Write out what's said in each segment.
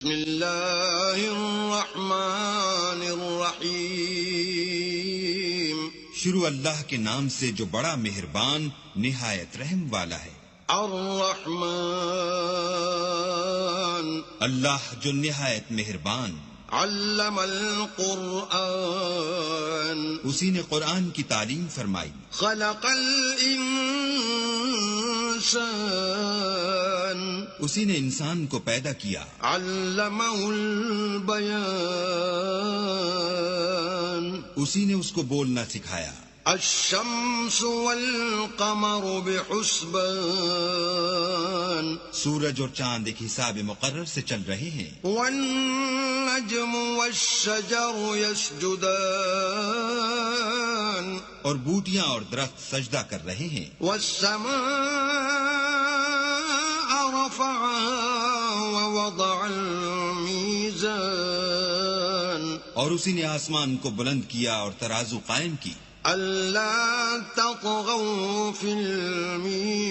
بسم اللہ الرحمن الرحیم. شروع اللہ کے نام سے جو بڑا مہربان نہایت رحم والا ہے. الرحمن اللہ جو نہایت مہربان. علم القرآن اسی نے قرآن کی تعلیم فرمائی. خلق الانسان اسی نے انسان کو پیدا کیا. علمہ البیان اسی نے اس کو بولنا سکھایا. الشمس والقمر بحسبان سورج اور چاند ایک حساب مقرر سے چل رہے ہیں. والنجم والشجر يسجدان اور بوٹیاں اور درخت سجدہ کر رہے ہیں. والسماء رفعها ووضع الميزان اور اسی نے آسمان کو بلند کیا اور ترازو قائم کی. اللہ تطغوا فی المیزان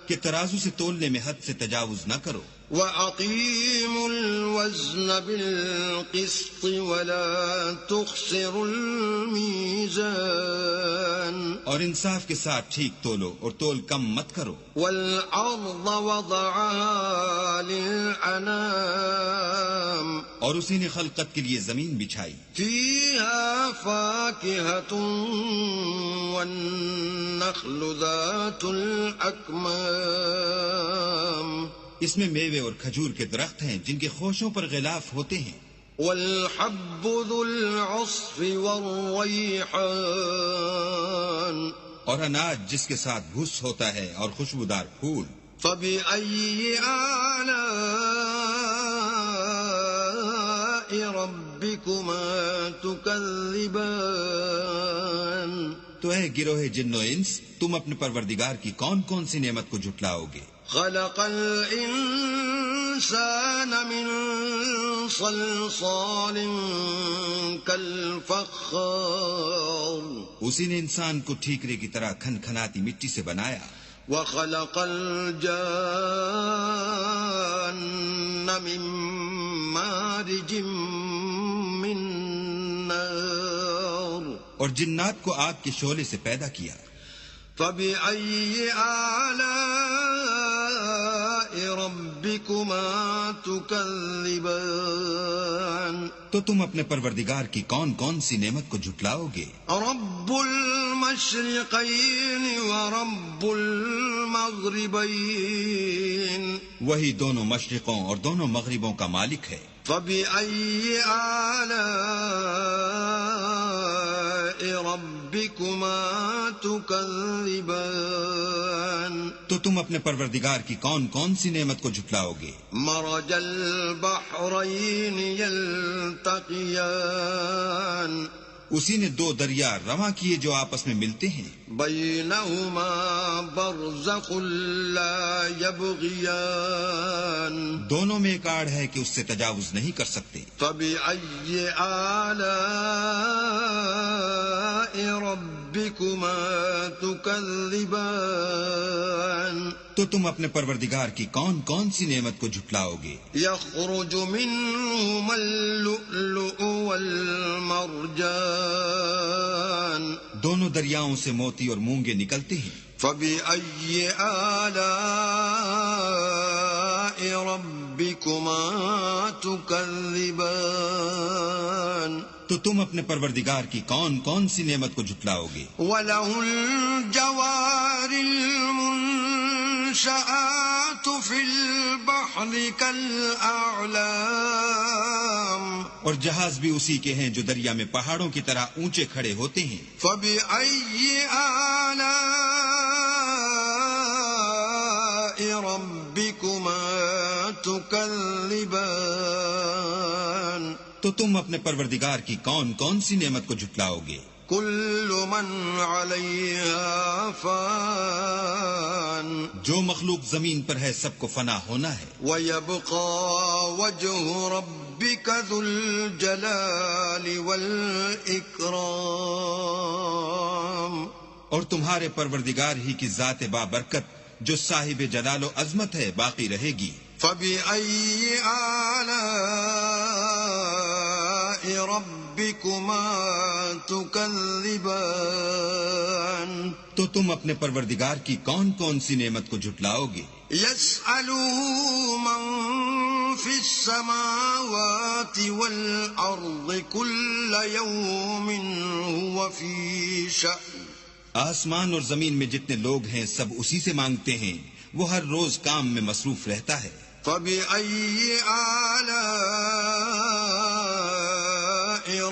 کہ ترازو سے تولنے میں حد سے تجاوز نہ کرو. وَأَقِيمُوا الْوَزْنَ بِالْقِسْطِ وَلَا تُخْسِرُوا الْمِيزَانَ اور انصاف کے ساتھ ٹھیک تولو اور تول کم مت کرو. وَالْأَرْضَ وَضَعَهَا لِلْأَنَامِ اور اسی نے خلقت کے لیے زمین بچھائی. فِيهَا فَاكِهَةٌ وَالنَّخْلُ ذَاتُ الْأَكْمَامِ اس میں میوے اور کھجور کے درخت ہیں جن کے خوشوں پر غلاف ہوتے ہیں. والحب ذو العصف والریحان اور اناج جس کے ساتھ بھوس ہوتا ہے اور خوشبودار پھول. فبأي آلاء ربكما تكذبان تو اے گروہ جن و انس تم اپنے پروردگار کی کون کون سی نعمت کو جھٹلاؤ گے. خلق الانسان من صلصال كالفخار اسی نے انسان کو ٹھیکرے کی طرح کھن کھناتی مٹی سے بنایا. وخلق الجان من مارج من نار اور جنات کو آگ کے شعلے سے پیدا کیا. فبأي آلاء ربكما تكذبان تو تم اپنے پروردگار کی کون کون سی نعمت کو جھٹلاؤ گے. رب المشرقين ورب المغربين وہی دونوں مشرقوں اور دونوں مغربوں کا مالک ہے. فبأي آلاء ربكما تكذبان تو تم اپنے پروردگار کی کون کون سی نعمت کو جھٹلاؤ گے. مرج البحرين يلتقيان اسی نے دو دریا رواں کیے جو آپس میں ملتے ہیں. بينهما برزخ لا يبغيان دونوں میں ایک آڑ ہے کہ اس سے تجاوز نہیں کر سکتے. فبأي آلاء ربكما تكذبان تو تم اپنے پروردگار کی کون کون سی نعمت کو جھٹلاؤ گے. يخرج منهما اللؤلؤ والمرجان دونوں دریاؤں سے موتی اور مونگے نکلتے ہیں. فبأي آلاء ربكما تكذبان تو تم اپنے پروردگار کی کون کون سی نعمت کو جھٹلاؤ گے. وله الجوار المنشآت في البحر كالأعلام اور جہاز بھی اسی کے ہیں جو دریا میں پہاڑوں کی طرح اونچے کھڑے ہوتے ہیں. فبأي آلاء ربكما تكذبان تو تم اپنے پروردگار کی کون کون سی نعمت کو جھٹلاؤ گے. كل من عليها فان جو مخلوق زمین پر ہے سب کو فنا ہونا ہے. ويبقى وجه ربك ذو الجلال والإكرام اور تمہارے پروردگار ہی کی ذات بابرکت جو صاحب جلال و عظمت ہے باقی رہے گی. فبأي آلاء ربكما تكذبان تو تم اپنے پروردگار کی کون کون سی نعمت کو جھٹلاؤ گے؟ يسأله من في السماوات والأرض كل يوم هو في شأن آسمان اور زمین میں جتنے لوگ ہیں سب اسی سے مانگتے ہیں، وہ ہر روز کام میں مصروف رہتا ہے۔ فبأي آلاء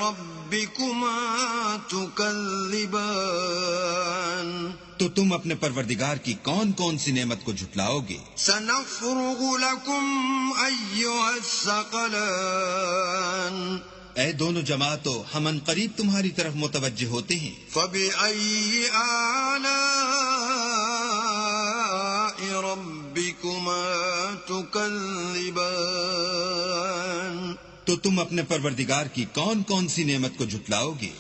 ربكما تكذبان تو تم اپنے پروردگار کی کون کون سی نعمت کو جھٹلاؤ گے؟ سنفرغ لكم أيها الثقلان اے دونوں جماعتوں، ہم عنقریب تمہاری طرف متوجہ ہوتے ہیں۔ فبأي آلاء ربكما تكذبان تو تم اپنے پروردگار کی کون کون سی نعمت کو جھٹلاؤ گے؟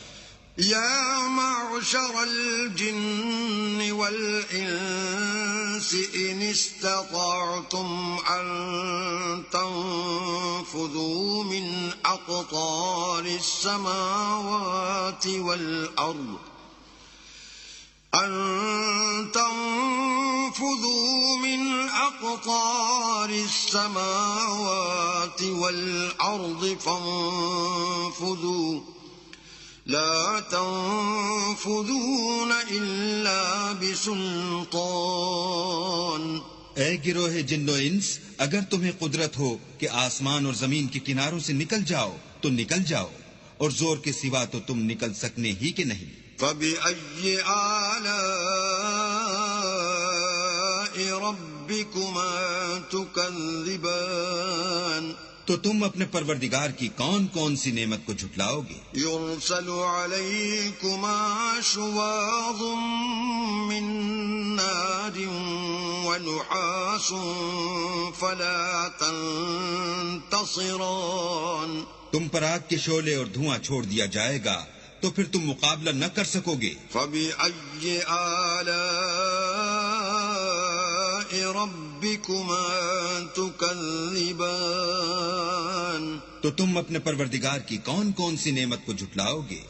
يا معشر الجن والإنس إن استطعتم أن تنفذوا من أقطار السماوات والأرض فانفذوا لا تنفذون إلا بسلطان اے گروہ جن و انس، اگر تمہیں قدرت ہو کہ آسمان اور زمین کے کناروں سے نکل جاؤ تو نکل جاؤ، اور زور کے سوا تو تم نکل سکنے ہی کہ نہیں۔ فبأي آلاء ربكما تكذبان تو تم اپنے پروردگار کی کون کون سی نعمت کو جھٹلاؤ گے؟ يرسل عليكما شواظ من نار ونحاس فلا تنتصران تم پر آگ کے شعلے اور دھواں چھوڑ دیا جائے گا تو پھر تم مقابلہ نہ کر سکو گے۔ فبأي آلاء ربكما تكذبان تو تم اپنے پروردگار کی کون کون سی نعمت کو جھٹلاؤ گے؟